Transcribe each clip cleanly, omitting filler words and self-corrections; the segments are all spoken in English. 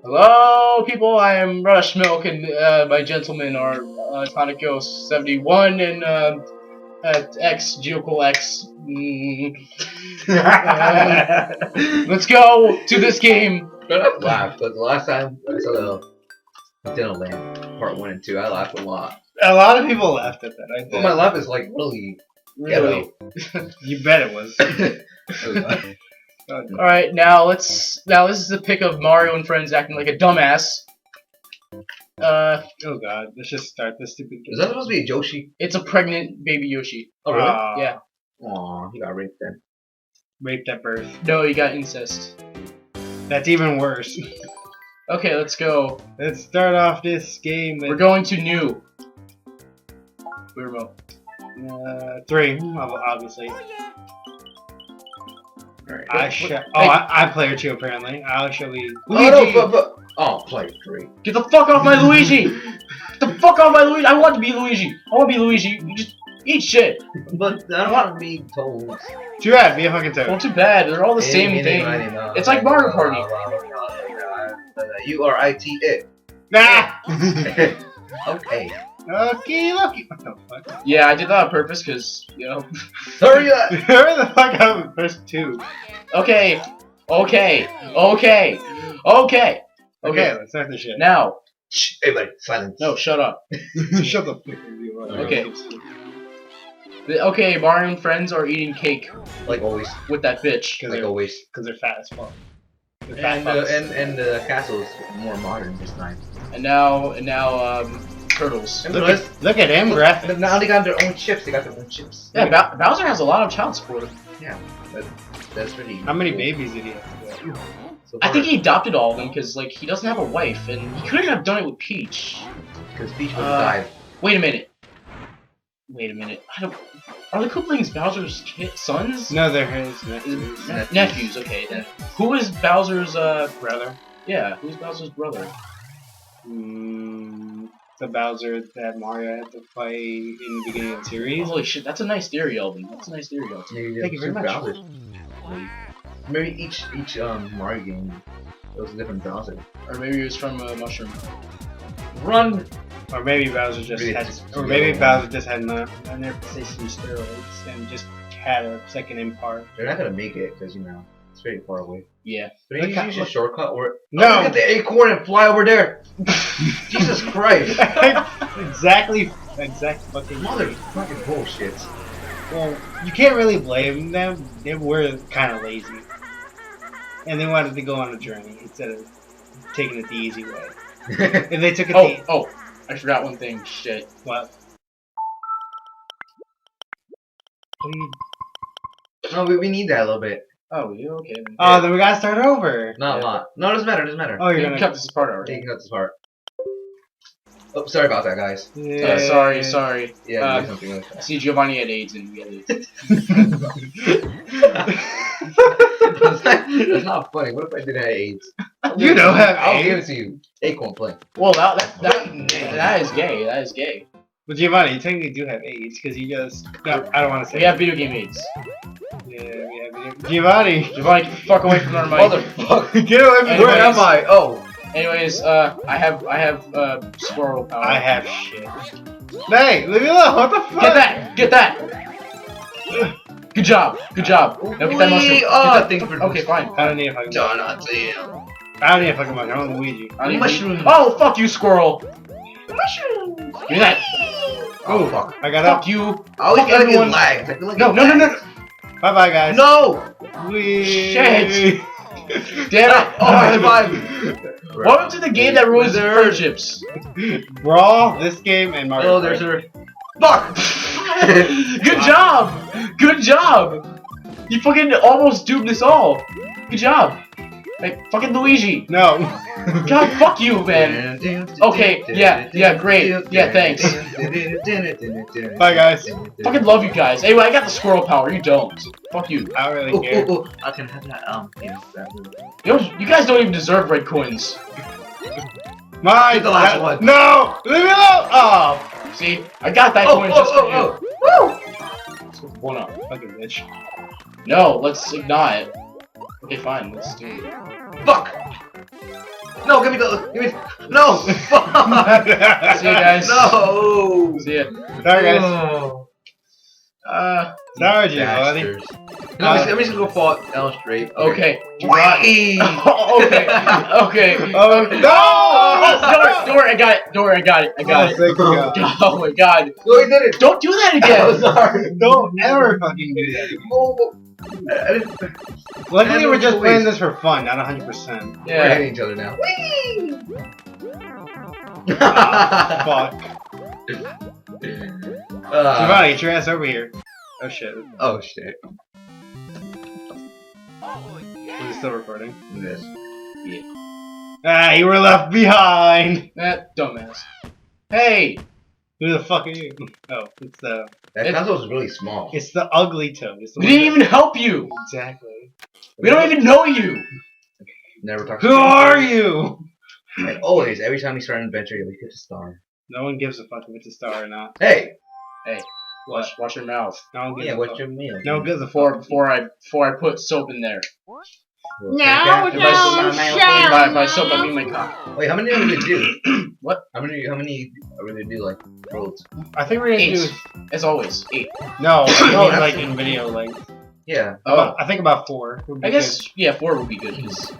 Hello, people. I am Rush Milk, and my gentlemen are Tonicos 71 and X Geocal X. Let's go to this game. Laugh, but the last time I saw the Dental Land Part 1 and 2, I laughed a lot. A lot of people laughed at that. I But my laugh is like really Really? You bet it was. All right, now this is the pic of Mario and friends acting like a dumbass. Oh god, let's just start this stupid game. Is that supposed to be a Yoshi? It's a pregnant baby Yoshi. Oh really? Yeah. Aw, he got raped then. Raped at birth. No, you got incest. That's even worse. Okay, let's go. Let's start off this game with We're going to new. Wii remote. 3, obviously. Alright. I player 2 apparently. I'll show you. Oh no, but player 3. Get the fuck off my Luigi! Get the fuck off my Luigi! I want to be Luigi! I want to be Luigi! You just eat shit! But I don't want to be told. Too bad, be a fucking toad. Well, too bad. They're all the same thing. It's like Mario Party. U-R-I-T it. Nah! Okay. Okay, lucky. What the fuck? Yeah, I did that on purpose because, you know. Hurry up! Hurry the fuck up, first 2. Okay. Okay. Okay, let's start this shit. Now. Shh, everybody, silence. No, shut up. Shut the fuck up. Okay. Okay, Mario and friends are eating cake Like always. with that bitch. Like always. Because they're fat as fuck. And the castle is more modern this time. And now, turtles. Look at him, graphics. Now they got their own chips. They got their own chips. Yeah, Bowser has a lot of child support. Yeah, that's really. How many cool. babies did he have? So I think he adopted all of them because, like, he doesn't have a wife, and he couldn't have done it with Peach. Because Peach would have died. Wait a minute. Are the Koopalings Bowser's sons? No, they're his Nephews. Okay, then. Who is Bowser's brother. Yeah, who's Bowser's brother? The Bowser that Mario had to fight in the beginning of the series. Holy shit, that's a nice theory, Elvin. That's a nice theory, Elvin. Maybe Thank you very much. Bowsers. Maybe each Mario game was a different Bowser. Or maybe it was from Mushroom. Run! Or maybe Bowser just Maybe had, it's or maybe Bowser just had manifestation steroids and just had a second in part. They're not gonna make it because it's very far away. Yeah. But maybe use a shortcut or No! look at the acorn and fly over there. Jesus Christ! exact fucking Motherfucking bullshit. Well, you can't really blame them. They were kind of lazy, and they wanted to go on a journey instead of taking it the easy way. If they took it Oh, I forgot one thing. Shit. What? No, we need that a little bit. Oh, you okay? Then. Oh, then we gotta start over. Not a lot. No, it doesn't matter. It doesn't matter. Oh, You you're can gonna cut this part already. You can cut this part. Oh, sorry about that, guys. Yeah. Sorry. Yeah, do something like that. See, Giovanni had AIDS and we had AIDS. That's not funny. What if I did have AIDS? You don't have I'll give it AIDS. to you. Acorn play. Well, that is gay. That is gay. Well, Giovanni, you technically do have AIDS because you just. No, I don't want to say. We have video game AIDS. Yeah, we have. Giovanni, Giovanni, get the fuck away from our mic. Motherfucker. get away from Anyways. Where am I? Oh. Anyways, I have squirrel power. I have shit. Hey, leave me alone. What the fuck? Get that! Good job. Now get that mushroom. Get that thanks for Okay, fine. I don't need a fucking. Donatello. I don't need a fucking mushroom. I want Luigi. I need Mushroom. Oh, fuck you, squirrel! Mushroom! Give me that! Oh, fuck. I got Fuck up. you! I always Fuck gotta get everyone. lagged. I feel like No. Bye bye, guys. No! Shit. Damn it! Oh, I survived. Welcome to the game that ruins friendships. Brawl, this game, and Mario. Oh, there's her. Fuck! Good job! You fucking almost doomed us all. Good job. Hey, fucking Luigi. No. God, fuck you, man. Okay, yeah, great. Yeah, thanks. Bye, guys. Fucking love you guys. Anyway, I got the squirrel power. You don't. Fuck you. I don't really care. I can have that, You guys don't even deserve red coins. Mine. The last one. No. Leave me alone. Oh. See, I got that coin just for you. Woo! Let's go 1-up. Fucking bitch. No, let's ignite it. Okay, fine. Let's do it. Fuck! No, give me no. Fuck. See you guys. No. See ya. Sorry, guys. Oh. Sorry, buddy. Bastards. Let me just go fall down straight. Okay. Do Wait. not. Okay. Okay. Oh, Oh, door! I got it. Door! I got it. Thank God. Oh my God! No, he did it. Don't do that I'm again. sorry. Don't ever fucking do that. Oh, Luckily, we're just Please. playing this for fun, not 100%. We're Yeah. hitting each other now. Fuck. Giovanni, get your ass over here. Oh shit. Oh shit. Is it still recording? Yes. Ah, you were left behind! That dumbass. Hey. Who the fuck are you? Oh, it's the Console's really small. it's the ugly toad. It's the We one didn't even help you. Exactly. We don't even know you. Never talk. Who are you? And always, every time you start an adventure, you get a star. No one gives a fuck if it's a star or not. Hey. Watch your mouth. No one gives Yeah. a What's fuck. your meal? No one gives a Before fuck. I put soap in there. No. By soap I mean my cock. Wait, how many are we gonna do? What? How many are we gonna do? Like roads? I think we're gonna 8. do. As always, 8. No, I No, mean, that's- like in video length. Yeah. Oh. I think about 4. would be I guess yeah, 4 would be good because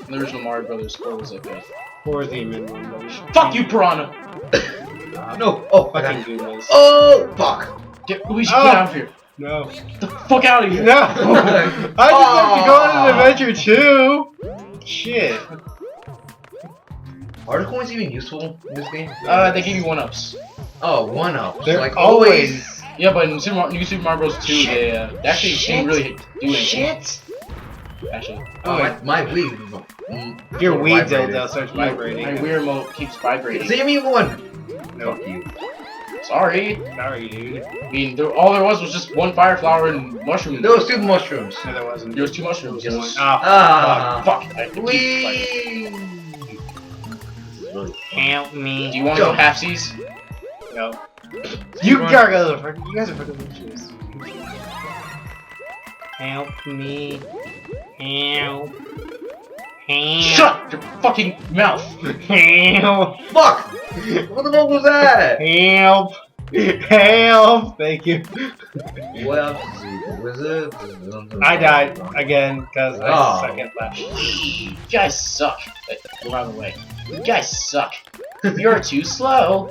the original Mario Brothers 4 was like that. good. 4 is the minimum. But Fuck you, Piranha! No. Oh. fucking Goombas. Oh. Fuck. Luigi, Oh. get out of here! No. Get the fuck out of here! No! I just want to go on an adventure too! Shit. Are the coins even useful in this game? They give you 1-ups. Oh, 1-up. They're Like always. Yeah, but in New Super Mario Bros. 2, they actually didn't really do anything. Shit! Actually, Oh, my Wii. If your weeds out, vibrated. they'll start my vibrating. Wii remote keeps vibrating. Save me one. No. Fuck you. Sorry. Sorry, dude. I mean, all there was just 1 fire flower and mushroom. There was 2 mushrooms. No, there wasn't. There was 2 mushrooms. Just Yes. one. Oh, Ah. Fuck. I Wee. help me. Do you want to go halfsies? No. You guys are fucking bitches. Help me. Help. Help. Shut your fucking mouth! Help. Fuck! What the fuck was that? Help. Help. Thank you. Well, was it? I died again because I Oh. suck at that. You guys suck. Go out of the way. You guys suck. You're too slow.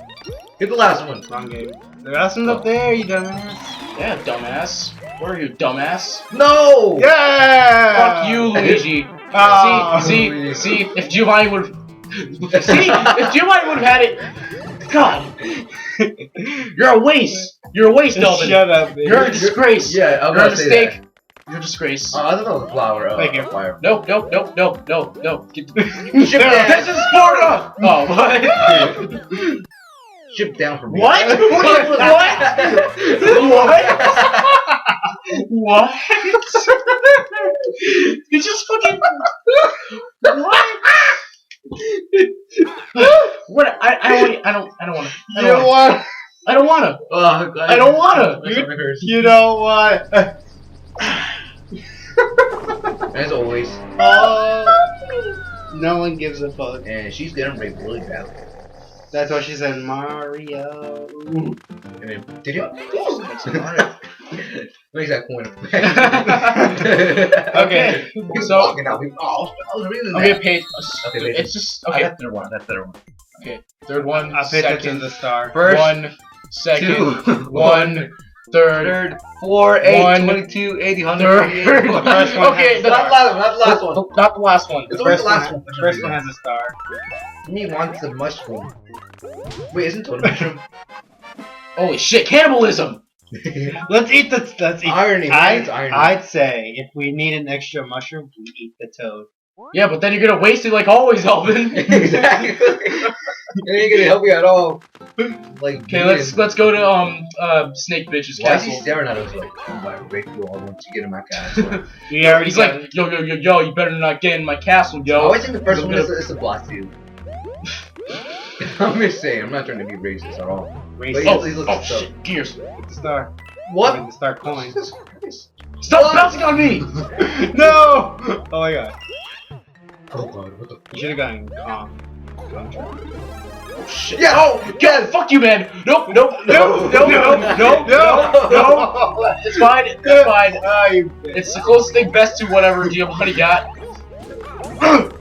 Hit the last one. Wrong game. The last one's up there, you dumbass. Yeah, dumbass. Where are you, dumbass? No! Yeah! Fuck you, Luigi. Oh. See, if Giovanni would if Giovanni would have had it, God, you're a waste. You're a waste, Delvin. Shut up, baby. You're a disgrace. Yeah, I'm You're a gonna say mistake. that. You're a disgrace. I don't know the flower. Thank you. Fire. Nope. Get Ship down. This is Sparta. Oh, what? Ship down from me. What? What? You just fucking what? What? I don't wanna. You don't want. I don't wanna. Oh, I don't wanna. You don't want. As always. No one gives a fuck. And she's getting raped really badly. That's what she said, Mario. And then, did you? Makes that point. Okay, He's so walking out. I was reading okay, that. page. Okay, wait. It's just Okay, okay. that's third one. That's third one. Okay, third one. I paid attention to Second. the star. First, 1 second. 2, 1 third. third, 4, 8, 1, 22, 80, 100, Third. 88. The first one Okay, has the a Not the star. last one. Not the last one. Not the last one. It's The always first the last one, one. the first one has a star. Me wants a mushroom. Wait, isn't it a mushroom? Holy shit! Cannibalism. Let's eat the. Let's eat. Irony. Man, it's irony. I'd say if we need an extra mushroom, we eat the toad. Yeah, but then you're gonna waste it like always, Elvin. Exactly. It ain't gonna help you at all. Like, Okay, let's go to Snake Bitch's why is he castle. staring at us like, I'm about to break you all once you get in my castle? We already He's got like, yo, you better not get in my castle, I yo. always think the first one is a blast you. I'm just saying, I'm not trying to be racist at all. racist. Oh, Oh, looks so- shit, gears. Get the star. I mean, What? the star coin. Jesus Christ. Stop bouncing on me! No! Oh my god. Oh god, what the You should have gotten Contra. Oh shit. Yeah. Oh, God, fuck you, man. Nope, nope, nope, nope, nope, nope, nope, nope. It's fine. It's fine. It's the closest thing best to whatever Giovanni got.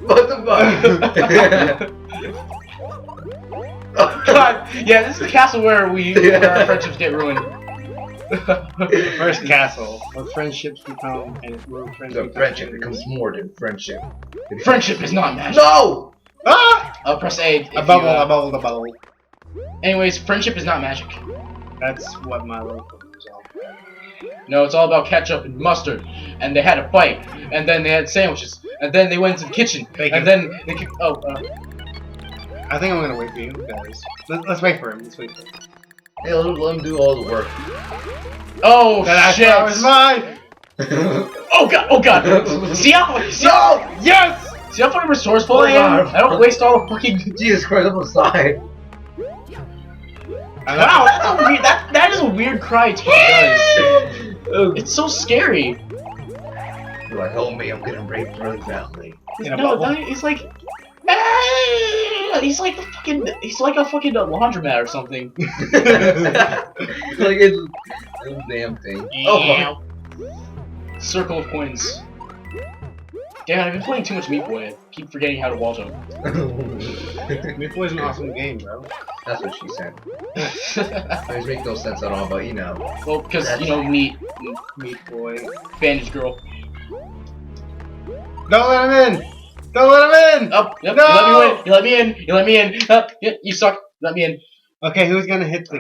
What the fuck? God, yeah, this is the castle where where our friendships get ruined. The first castle, where friendships become, and where friends The become friendship enemies. becomes more than friendship. Friendship is not magic. No! Ah! Press A. if A you, bubble, a bubble, a bubble. Anyways, friendship is not magic. That's what my local is all. No, it's all about ketchup and mustard. And they had a fight, and then they had sandwiches, and then they went to the kitchen, Thank and you. then they could. I think I'm gonna wait for you guys. Let's wait for him. Let's wait for him. Hey, let him do all the work. Oh That shit! was mine. Oh god! Oh god! See how? Yes. See how fucking resourceful I am? I don't waste all the fucking. Jesus Christ, I'm aside. Wow, that's a weird. That is a weird cry Toad does. It's so scary. You're like, help me, I'm getting raped really badly. In a No, bubble. he's like. "Ah!" He's like a fucking. He's like a fucking laundromat or something. Like it's a damn thing. Oh Circle of coins. Damn, I've been playing too much Meat Boy. I keep forgetting how to wall jump. fuck. Meat Boy's an awesome game, bro. That's what she said. It makes no sense at all, but you know. Well, because, you know, Meat Boy. Bandage Girl. Don't let him in! Don't let him in! Up, yep, No! you let me in, you let me in, up, yep, you suck, let me in. Okay, who's gonna hit the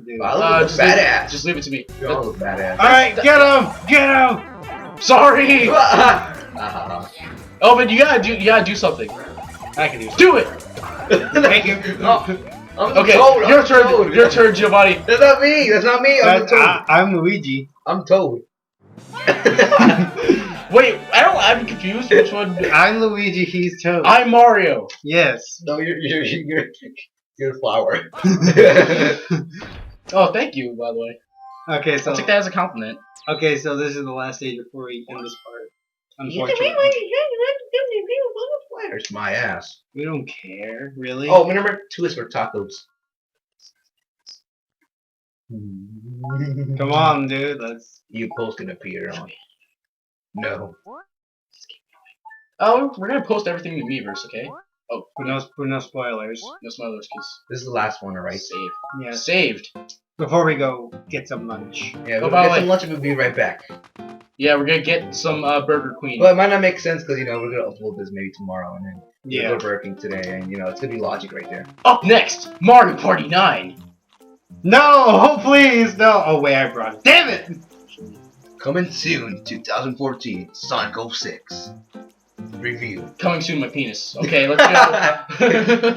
dude? Wow, look Just badass. Just leave it to me. You all look badass. Alright, get him! Get him! Sorry! Ah. Oh, but you gotta do something. I can do it. Do it! Thank you. I'm the Okay, Toad. your I'm turn, Toad. your turn, Giovanni. That's not me. That's not me. I'm the Toad. I'm Luigi. I'm Toad. Wait, I'm confused which one. I'm Luigi, he's Toad. I'm Mario. Yes. No, you're a flower. Oh, thank you, by the way. Okay, so I'll take that as a compliment. okay, so this is the last stage before we end this part. Unfortunately, There's my ass. we don't care really. Oh, remember, 2 is for tacos. Come on, dude. Let's. You post can appear on. No. Oh, we're gonna post everything in the Miiverse, okay? Oh, No spoilers. no spoilers, cause This is the last one, alright? save. Yes. Saved. Before we go get some lunch. Yeah, Oh, we'll by the get some way- lunch and we'll be right back. Yeah, we're gonna get some Burger Queen. Well, it might not make sense because, you know, we're gonna upload this maybe tomorrow and then Yeah. we're working today and, you know, it's gonna be logic right there. Up next, Mario Party 9. No! Oh, please! No! Oh, wait, I brought it. Damn it! Coming soon, 2014, Sonic 06. Review. Coming soon, my penis. Okay, let's go.